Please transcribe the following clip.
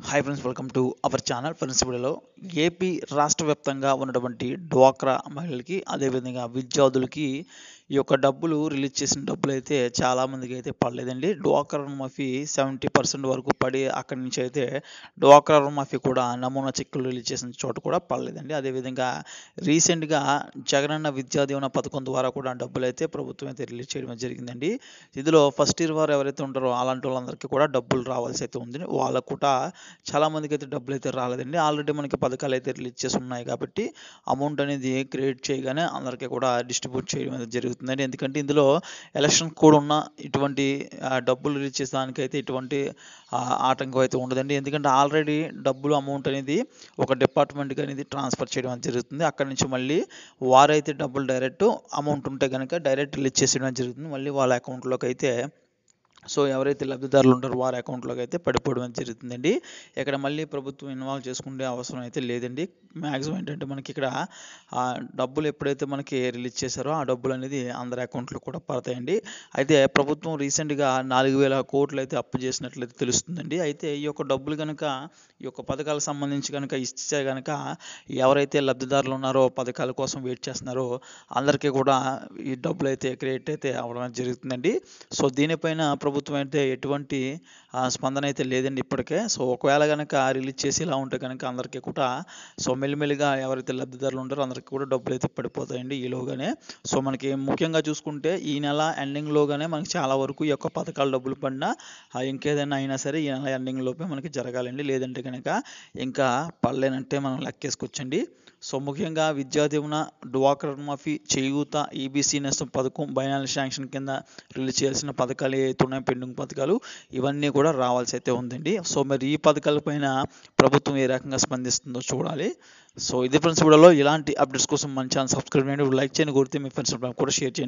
Hi friends, welcome to our channel. Friends, వీడియోలో AP రాష్ట్ర వ్యాప్తంగా ఉన్నటువంటి డ్వాక్రా మహిళలకి, అదేవిధంగా విద్యార్థులకి ఈ యొక్క డబ్బులు రిలీజ్ చేసిన డబ్బులు అయితే చాలామందికి అయితే పడలేదండి. డ్వాక్రా రుణమాఫీ 70% వరకు పడి అక్కడి నుంచి అయితే డ్వాక్రా రుణమాఫీ కూడా నమూనా చెక్కులు రిలీజ్ చేసిన చోట కూడా పడలేదండి. అదేవిధంగా రీసెంట్గా జగనన్న విద్యా దీవెన పథకం ద్వారా కూడా డబ్బులు అయితే ప్రభుత్వం అయితే రిలీజ్ చేయడం జరిగిందండి. ఇందులో ఫస్ట్ ఇయర్ వారు ఎవరైతే ఉంటారో అలాంటి వాళ్ళందరికీ కూడా డబ్బులు రావాల్సి అయితే ఉంది. వాళ్ళకు కూడా చాలామందికి అయితే డబ్బులు అయితే రాలేదండి. ఆల్రెడీ మనకి పథకాలు అయితే రిలీజ్ చేసి ఉన్నాయి కాబట్టి అమౌంట్ అనేది క్రియేట్ చేయగానే అందరికీ కూడా డిస్ట్రిబ్యూట్ చేయడం అనేది జరుగుతుందండి. ఎందుకంటే ఇందులో ఎలక్షన్ కూడా ఉన్న ఇటువంటి డబ్బులు రిలీజ్ చేసేదానికైతే ఇటువంటి ఆటంకం అయితే ఉండదండి. ఎందుకంటే ఆల్రెడీ డబ్బులు అమౌంట్ అనేది ఒక డిపార్ట్మెంట్కి అనేది ట్రాన్స్ఫర్ చేయడం అనేది జరుగుతుంది. అక్కడి నుంచి మళ్ళీ వారైతే డబ్బులు డైరెక్ట్ అమౌంట్ ఉంటే కనుక డైరెక్ట్ రిలీజ్ చేసేయడం జరుగుతుంది. మళ్ళీ వాళ్ళ అకౌంట్లోకి అయితే ఎవరైతే లబ్ధిదారులు ఉంటారో వారి అకౌంట్లోకి అయితే పడిపోవడం జరుగుతుందండి. ఇక్కడ మళ్ళీ ప్రభుత్వం ఇన్వాల్వ్ చేసుకునే అవసరం అయితే లేదండి. మ్యాక్సిమం ఏంటంటే మనకి ఇక్కడ డబ్బులు ఎప్పుడైతే మనకి రిలీజ్ చేశారో ఆ డబ్బులు అనేది అందరి అకౌంట్లో కూడా పడతాయండి. అయితే ప్రభుత్వం రీసెంట్గా 4,000 కోట్లు అయితే అప్పు చేసినట్లయితే తెలుస్తుందండి. అయితే ఈ యొక్క డబ్బులు కనుక ఈ యొక్క పథకాలకు సంబంధించి కనుక ఇస్తే కనుక ఎవరైతే లబ్ధిదారులు ఉన్నారో పథకాల కోసం వెయిట్ చేస్తున్నారో అందరికీ కూడా ఈ డబ్బులు అయితే క్రియేట్ అయితే అవ్వడం జరుగుతుందండి. దీనిపైన ప్రభుత్వం అయితే ఎటువంటి స్పందన అయితే లేదండి ఇప్పటికే. ఒకవేళ కనుక రిలీజ్ చేసి ఇలా ఉంటే కనుక అందరికీ కూడా మెల్లిమెల్లిగా ఎవరైతే లబ్ధిదారులు ఉంటారో అందరికీ కూడా డబ్బులు అయితే పడిపోతాయండి ఈలోగానే. మనకి ముఖ్యంగా చూసుకుంటే ఈ నెల ఎండింగ్లోగానే మనకి చాలా వరకు ఈ యొక్క పథకాల డబ్బులు పడినా ఇంకేదైనా అయినా సరే ఈ నెల ఎండింగ్ లోపే మనకి జరగాలండి. లేదంటే కనుక ఇంకా పడలేనంటే మనం లెక్కేసుకోవచ్చండి. ముఖ్యంగా విద్యా దీవెన, డ్వాక్రా రుణమాఫీ, చేయూత, ఈబీసీ నేస్తం పథకం, బైనాన్షియల్ శాంక్షన్ కింద రిలీజ్ చేయాల్సిన పథకాలు ఏవైతే ఉన్నాయో పెండింగ్ పథకాలు ఇవన్నీ కూడా రావాల్సి అయితే ఉందండి. మరి ఈ పథకాలపైన ప్రభుత్వం ఏ రకంగా స్పందిస్తుందో చూడాలి. ఇది ఫ్రెండ్స్, వీడియోలో ఇలాంటి అప్డేట్స్ కోసం మన ఛానల్ సబ్స్క్రైబ్ చేయండి, లైక్ చేయండి, కోరితే మీ ఫ్రెండ్స్ కూడా షేర్ చేయండి.